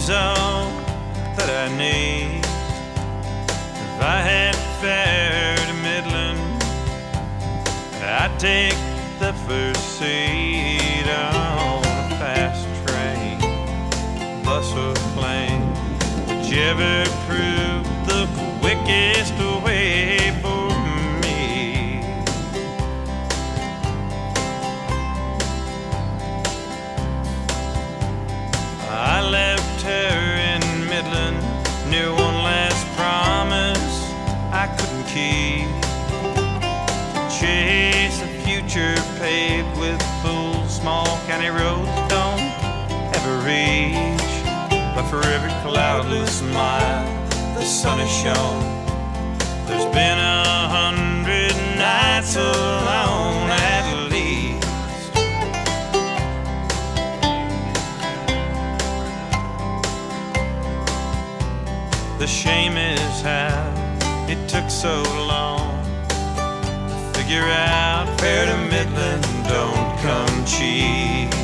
is all that I need. If I had fair to Midland, I'd take the first seat on a fast train, bus or plane, whichever proved the quickest way for me. I left her in Midland, near one last promise I couldn't keep. Chase a future paved with full small county roads don't ever reach. But for every cloudless mile the sun has shone, there's been 100 nights alone at least. The shame is how it took so long to figure out fair to Midland don't come cheap.